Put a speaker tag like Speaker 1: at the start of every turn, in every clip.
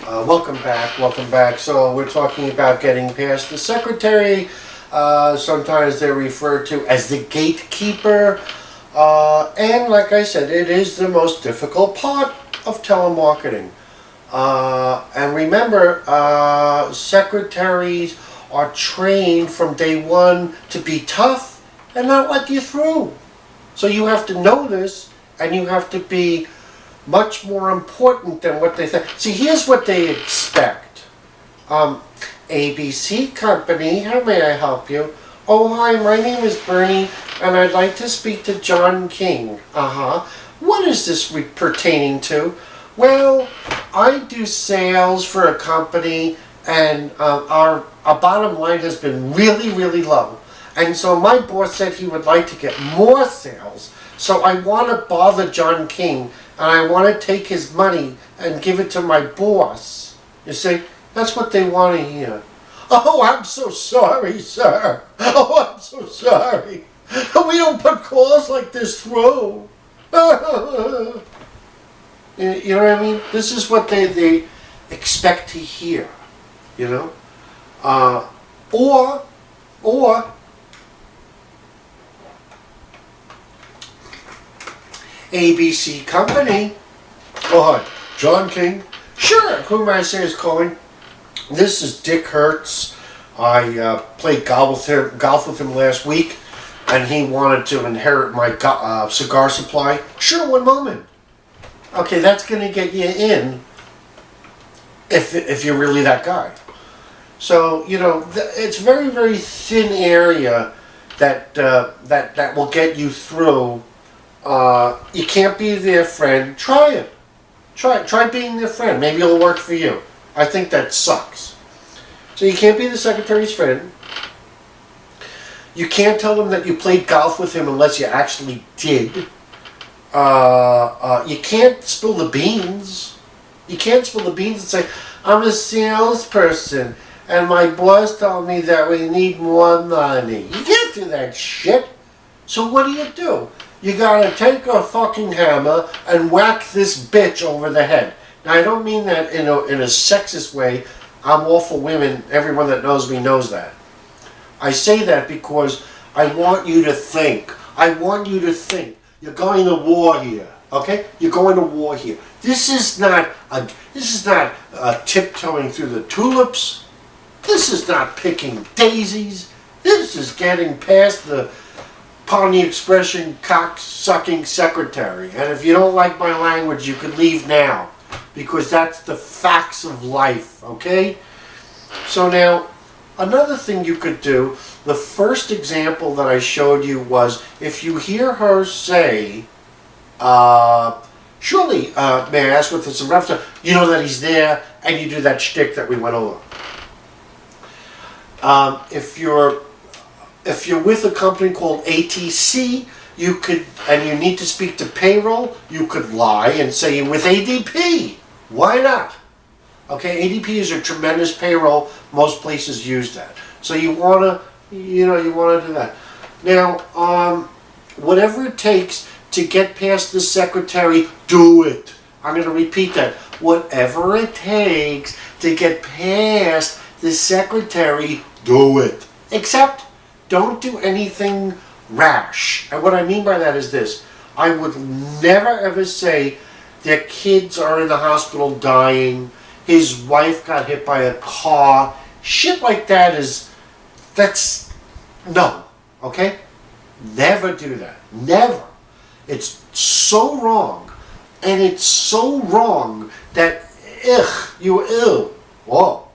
Speaker 1: Welcome back, welcome back. So we're talking about getting past the secretary. Sometimes they're referred to as the gatekeeper. And like I said, it is the most difficult part of telemarketing. And remember, secretaries are trained from day one to be tough and not let you through. So you have to know this, and you have to be much more important than what they think. See, here's what they expect. ABC Company, how may I help you? Oh, hi, my name is Bernie, and I'd like to speak to John King. What is this pertaining to? Well, I do sales for a company, and our bottom line has been really, really low. And so my boss said he would like to get more sales. So I want to bother John King, and I want to take his money and give it to my boss. You see, that's what they want to hear. Oh, I'm so sorry, sir. Oh, I'm so sorry. We don't put calls like this through. You know what I mean? This is what they expect to hear, you know? Or ABC Company. Oh, hi. John King. Sure, who may I say is calling? This is Dick Hertz. I played golf with him last week, and he wanted to inherit my cigar supply. Sure, one moment. Okay, that's going to get you in if you're really that guy. So, you know, it's very, very thin area that will get you through. You can't be their friend. Try it. Try being their friend. Maybe it'll work for you. I think that sucks. So you can't be the secretary's friend. You can't tell them that you played golf with him unless you actually did. You can't spill the beans. You can't spill the beans and say, I'm a salesperson and my boss told me that we need more money. You can't do that shit. So what do? You gotta take a fucking hammer and whack this bitch over the head. Now I don't mean that in a sexist way. I'm all for women. Everyone that knows me knows that. I say that because I want you to think. I want you to think. You're going to war here, okay? You're going to war here. This is not tiptoeing through the tulips. This is not picking daisies. This is getting past the, pardon the expression, cock-sucking secretary. And if you don't like my language, you could leave now, because that's the facts of life, okay? So now, another thing you could do, the first example that I showed you was, if you hear her say, surely, may I ask what this is in reference to? You know that he's there, and you do that shtick that we went over. If you're with a company called ATC, you could, and you need to speak to payroll, you could lie and say you're with ADP. Why not? Okay, ADP is a tremendous payroll. Most places use that. So you wanna do that. Now, whatever it takes to get past the secretary, do it. I'm gonna repeat that. Whatever it takes to get past the secretary, do it. Except, don't do anything rash. And what I mean by that is this. I would never ever say their kids are in the hospital dying, his wife got hit by a car. Shit like that no, okay? Never do that. Never. It's so wrong. And it's so wrong that, you're ill. Whoa.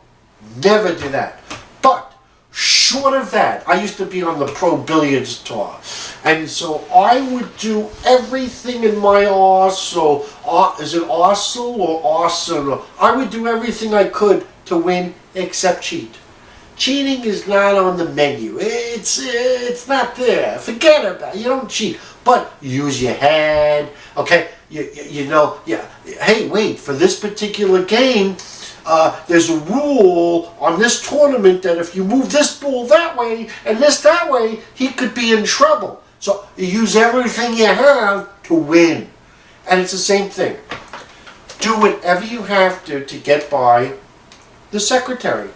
Speaker 1: Never do that. But, short of that, I used to be on the pro billiards tour. And so I would do everything in my arsenal. Is it arsenal or arsenal? I would do everything I could to win except cheat. Cheating is not on the menu. It's not there. Forget about it. You don't cheat. But use your head. Okay? You know, yeah. Hey, wait, for this particular game, there's a rule on this tournament that if you move this ball that way and this that way, he could be in trouble. So you use everything you have to win. And it's the same thing. Do whatever you have to get by the secretary.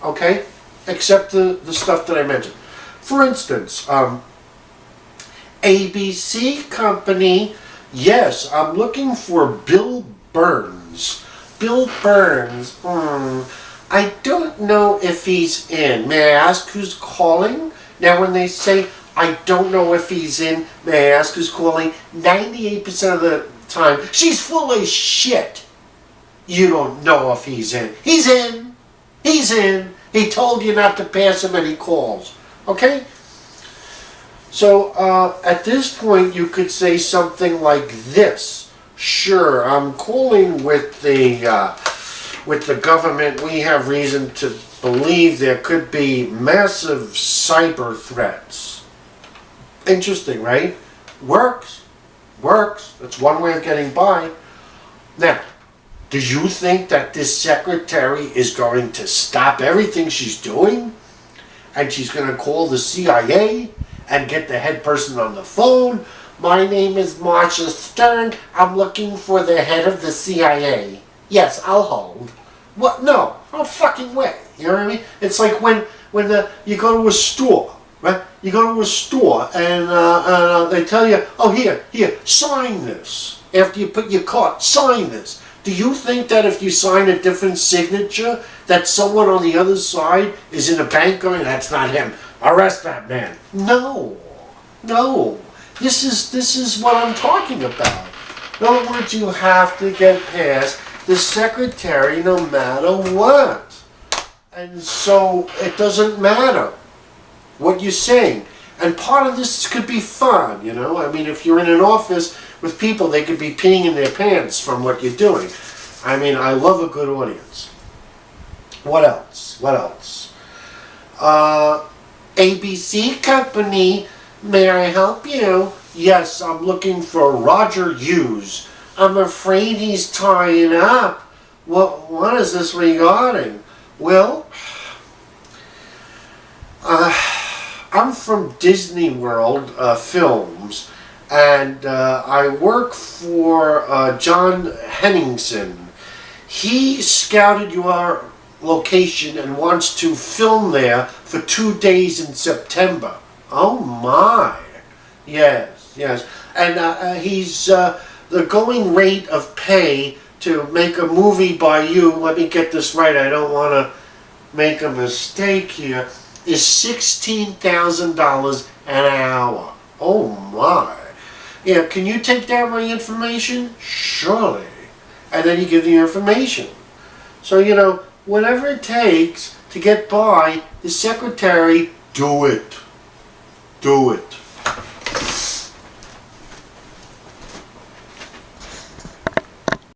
Speaker 1: Okay? Except the stuff that I mentioned. For instance, ABC Company, yes, I'm looking for Bill Burns. Bill Burns, I don't know if he's in. May I ask who's calling? Now when they say, I don't know if he's in, may I ask who's calling? 98% of the time, she's full of shit. You don't know if he's in. He's in. He's in. He told you not to pass him any calls. Okay? So at this point you could say something like this. Sure, I'm calling with the government. We have reason to believe there could be massive cyber threats. Interesting, right? Works. Works. That's one way of getting by. Now, do you think that this secretary is going to stop everything she's doing? And she's going to call the CIA and get the head person on the phone? My name is Marsha Stern. I'm looking for the head of the CIA. Yes, I'll hold. What? No. No fucking way. You know what I mean? It's like when you go to a store, right? You go to a store and they tell you, oh, here, sign this. After you put your card, sign this. Do you think that if you sign a different signature, that someone on the other side is in a bank going, that's not him, arrest that man? No. No. This is what I'm talking about. In other words, you have to get past the secretary no matter what. And so it doesn't matter what you're saying. And part of this could be fun, you know. I mean, if you're in an office with people, they could be peeing in their pants from what you're doing. I mean, I love a good audience. What else? What else? ABC Company, may I help you? Yes, I'm looking for Roger Hughes. I'm afraid he's tying up. What is this regarding? Well, I'm from Disney World Films, and I work for John Henningsen. He scouted your location and wants to film there for 2 days in September. Oh my! Yes, yes. And he's the going rate of pay to make a movie by you. Let me get this right. I don't want to make a mistake here. Is $16,000 an hour. Oh my. Yeah, can you take down my information? Surely. And then you give the information. So, you know, whatever it takes to get by, the secretary, do it. Do it.